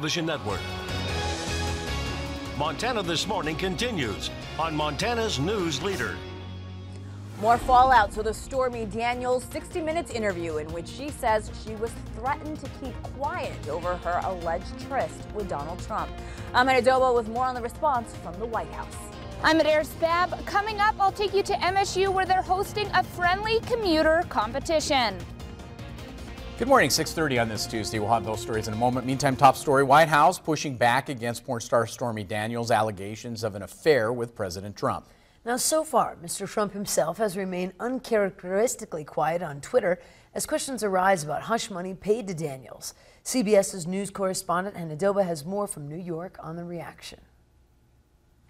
Television Network. Montana This Morning continues on Montana's News Leader. More fallout. So the Stormy Daniels 60 Minutes interview in which she says she was threatened to keep quiet over her alleged tryst with Donald Trump. I'm Adobo with more on the response from the White House. I'm AmeriCorps. Coming up, I'll take you to MSU where they're hosting a friendly commuter competition. Good morning, 6:30 on this Tuesday. We'll have those stories in a moment. Meantime, top story, White House pushing back against porn star Stormy Daniels' allegations of an affair with President Trump. Now, so far, Mr. Trump himself has remained uncharacteristically quiet on Twitter as questions arise about hush money paid to Daniels. CBS's news correspondent Hannah Doba has more from New York on the reaction.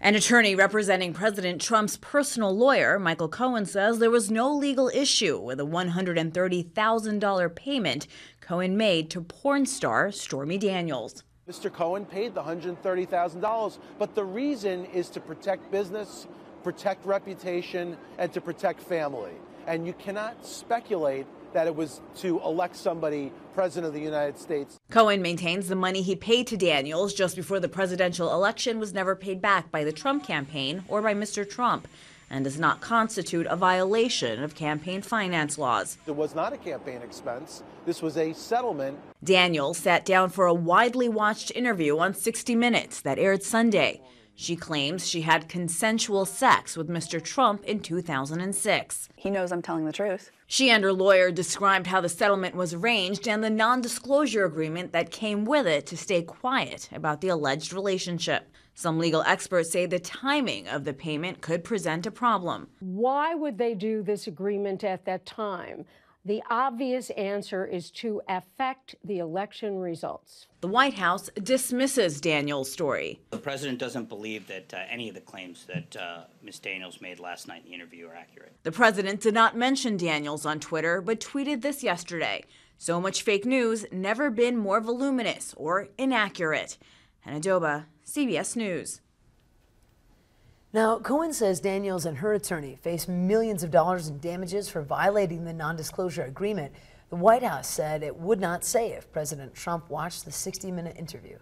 An attorney representing President Trump's personal lawyer, Michael Cohen, says there was no legal issue with a $130,000 payment Cohen made to porn star Stormy Daniels. Mr. Cohen paid the $130,000, but the reason is to protect business, protect reputation, and to protect family. And you cannot speculate that it was to elect somebody president of the United States. Cohen maintains the money he paid to Daniels just before the presidential election was never paid back by the Trump campaign or by Mr. Trump and does not constitute a violation of campaign finance laws. It was not a campaign expense. This was a settlement. Daniels sat down for a widely watched interview on 60 Minutes that aired Sunday. She claims she had consensual sex with Mr. Trump in 2006. He knows I'm telling the truth. She and her lawyer described how the settlement was arranged and the non-disclosure agreement that came with it to stay quiet about the alleged relationship. Some legal experts say the timing of the payment could present a problem. Why would they do this agreement at that time? The obvious answer is to affect the election results. The White House dismisses Daniels' story. The president doesn't believe that any of the claims that Ms. Daniels made last night in the interview are accurate. The president did not mention Daniels on Twitter, but tweeted this yesterday. So much fake news, never been more voluminous or inaccurate. Hannah Doba, CBS News. Now, Cohen says Daniels and her attorney face millions of dollars in damages for violating the non-disclosure agreement. The White House said it would not say if President Trump watched the 60-minute interview.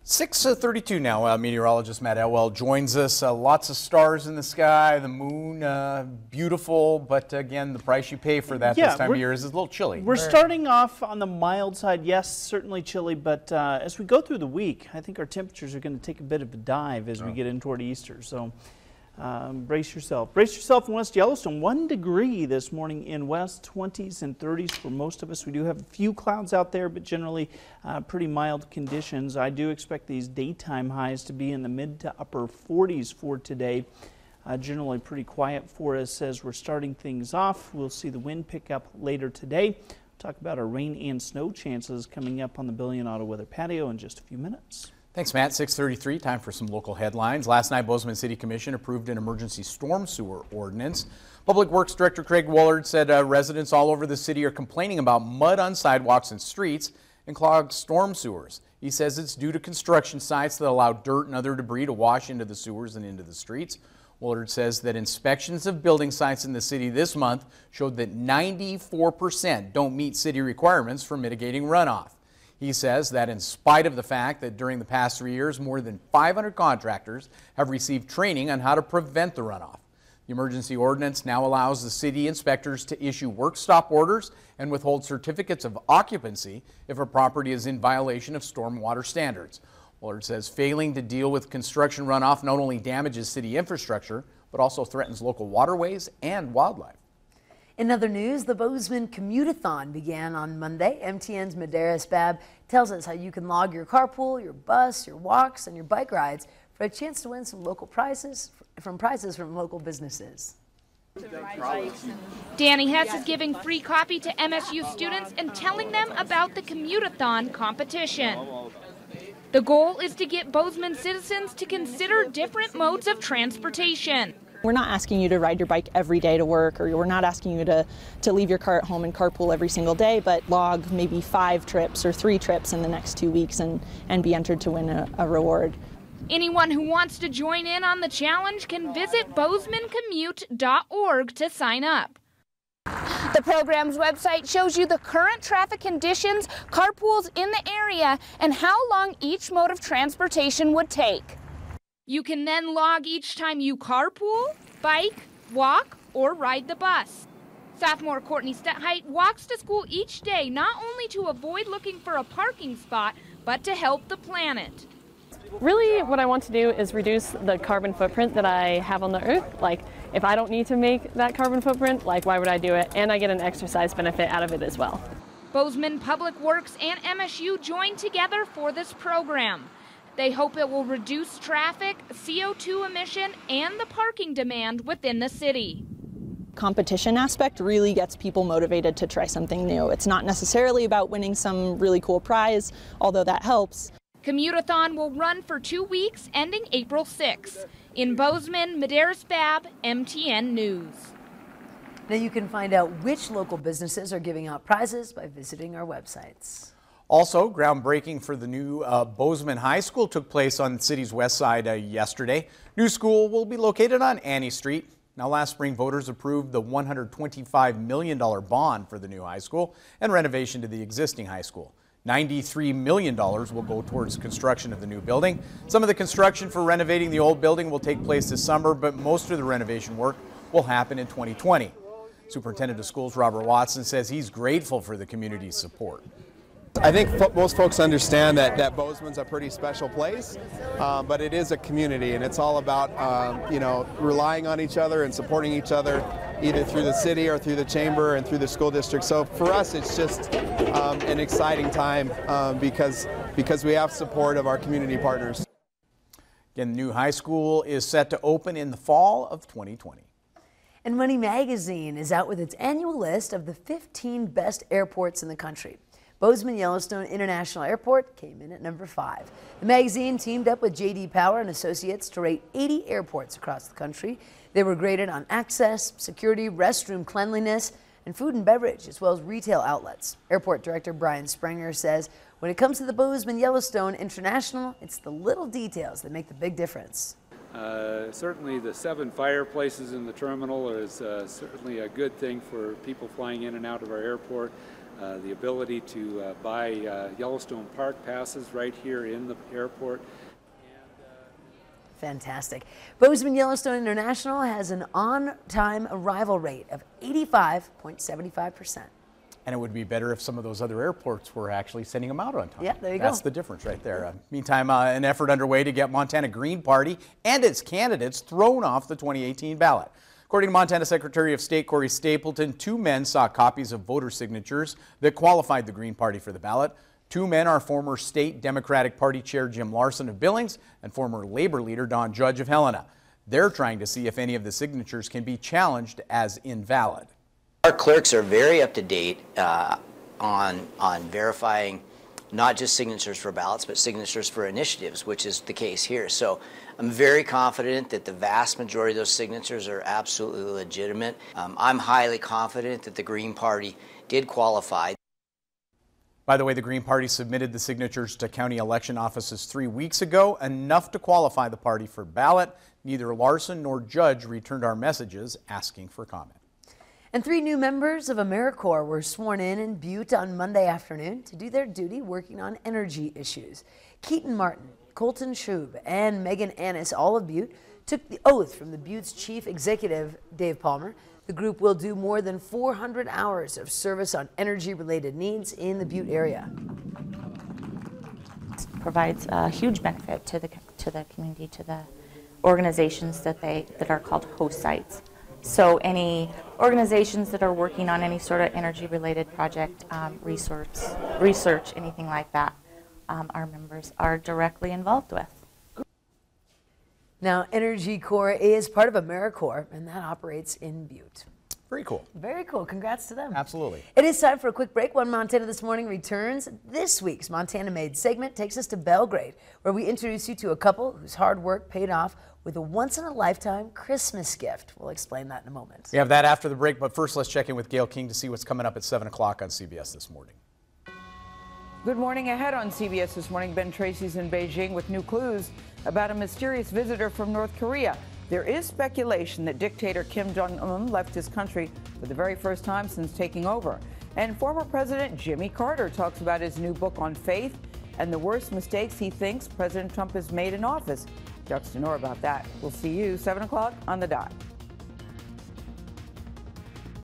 6:32 now. Meteorologist Matt Elwell joins us. Lots of stars in the sky, the moon, beautiful, but again, the price you pay for that this time of year is a little chilly. We're starting off on the mild side. Yes, certainly chilly, but as we go through the week, I think our temperatures are going to take a bit of a dive as we get in toward Easter. So brace yourself. Brace yourself in West Yellowstone. 1 degree this morning in west, 20s and 30s for most of us. We do have a few clouds out there, but generally pretty mild conditions. I do expect these daytime highs to be in the mid to upper 40s for today. Generally pretty quiet for us as we're starting things off. We'll see the wind pick up later today. Talk about our rain and snow chances coming up on the Billion Auto Weather Patio in just a few minutes. Thanks, Matt. 6:33, time for some local headlines. Last night, Bozeman City Commission approved an emergency storm sewer ordinance. Public Works Director Craig Woolard said residents all over the city are complaining about mud on sidewalks and streets and clogged storm sewers. He says it's due to construction sites that allow dirt and other debris to wash into the sewers and into the streets. Woolard says that inspections of building sites in the city this month showed that 94% don't meet city requirements for mitigating runoff. He says that in spite of the fact that during the past 3 years, more than 500 contractors have received training on how to prevent the runoff. The emergency ordinance now allows the city inspectors to issue work stop orders and withhold certificates of occupancy if a property is in violation of stormwater standards. Woolard says failing to deal with construction runoff not only damages city infrastructure, but also threatens local waterways and wildlife. In other news, the Bozeman Commuter Thawne began on Monday. MTN's Medeiros Babb tells us how you can log your carpool, your bus, your walks, and your bike rides for a chance to win some local prizes from local businesses. Danny Hess is giving free coffee to MSU students and telling them about the Commuter Thawne competition. The goal is to get Bozeman citizens to consider different modes of transportation. We're not asking you to ride your bike every day to work, or we're not asking you to leave your car at home and carpool every single day, but log maybe 5 trips or 3 trips in the next 2 weeks and be entered to win a reward. Anyone who wants to join in on the challenge can visit bozemancommute.org to sign up. The program's website shows you the current traffic conditions, carpools in the area, and how long each mode of transportation would take. You can then log each time you carpool, bike, walk, or ride the bus. Sophomore Courtney Stethheit walks to school each day not only to avoid looking for a parking spot, but to help the planet. Really, what I want to do is reduce the carbon footprint that I have on the earth. Like, if I don't need to make that carbon footprint, like, why would I do it? And I get an exercise benefit out of it as well. Bozeman Public Works and MSU joined together for this program. They hope it will reduce traffic, CO2 emission, and the parking demand within the city. Competition aspect really gets people motivated to try something new. It's not necessarily about winning some really cool prize, although that helps. Commuter Thawne will run for 2 weeks, ending April 6th. In Bozeman, Medeiros Babb, MTN News. Now you can find out which local businesses are giving out prizes by visiting our websites. Also, groundbreaking for the new Bozeman High School took place on the city's west side yesterday. New school will be located on Annie Street. Now, last spring, voters approved the $125 million bond for the new high school and renovation to the existing high school. $93 million will go towards construction of the new building. Some of the construction for renovating the old building will take place this summer, but most of the renovation work will happen in 2020. Superintendent of Schools Robert Watson says he's grateful for the community's support. I think most folks understand that Bozeman's a pretty special place, but it is a community, and it's all about relying on each other and supporting each other, either through the city or through the chamber and through the school district. So for us, it's just an exciting time because we have support of our community partners. Again, the new high school is set to open in the fall of 2020. And Money Magazine is out with its annual list of the 15 best airports in the country. Bozeman Yellowstone International Airport came in at number 5. The magazine teamed up with J.D. Power and Associates to rate 80 airports across the country. They were graded on access, security, restroom cleanliness, and food and beverage, as well as retail outlets. Airport Director Brian Springer says when it comes to the Bozeman Yellowstone International, it's the little details that make the big difference. Certainly the 7 fireplaces in the terminal is certainly a good thing for people flying in and out of our airport. The ability to buy Yellowstone Park passes right here in the airport. Fantastic. Bozeman Yellowstone International has an on-time arrival rate of 85.75%. And it would be better if some of those other airports were actually sending them out on time. Yeah, there you go. That's the difference right there. Meantime, an effort underway to get Montana Green Party and its candidates thrown off the 2018 ballot. According to Montana Secretary of State Corey Stapleton, 2 men saw copies of voter signatures that qualified the Green Party for the ballot. 2 men are former State Democratic Party Chair Jim Larson of Billings and former Labor leader Don Judge of Helena. They're trying to see if any of the signatures can be challenged as invalid. Our clerks are very up to date on verifying not just signatures for ballots, but signatures for initiatives, which is the case here. So I'm very confident that the vast majority of those signatures are absolutely legitimate. I'm highly confident that the Green Party did qualify. By the way, the Green Party submitted the signatures to county election offices 3 weeks ago, enough to qualify the party for ballot. Neither Larson nor Judge returned our messages asking for comment. And 3 new members of AmeriCorps were sworn in Butte on Monday afternoon to do their duty working on energy issues. Keaton Martin, Colton Schub, and Megan Annis, all of Butte, took the oath from the Butte's chief executive, Dave Palmer. The group will do more than 400 hours of service on energy-related needs in the Butte area. It provides a huge benefit to the community, to the organizations that are called host sites. So any organizations that are working on any sort of energy-related project, research, anything like that, our members are directly involved with. Now, AmeriCorps is part of AmeriCorps, and that operates in Butte. Very cool. Very cool. Congrats to them. Absolutely. It is time for a quick break. One Montana This Morning returns. This week's Montana Made segment takes us to Belgrade, where we introduce you to a couple whose hard work paid off with a once-in-a-lifetime Christmas gift. We'll explain that in a moment. We have that after the break, but first let's check in with Gail King to see what's coming up at 7 o'clock on CBS This Morning. Good morning ahead on CBS This Morning. Ben Tracy's in Beijing with new clues about a mysterious visitor from North Korea. There is speculation that dictator Kim Jong-un left his country for the very first time since taking over. And former President Jimmy Carter talks about his new book on faith and the worst mistakes he thinks President Trump has made in office. Talks to Nora about that. We'll see you 7 o'clock on the dot.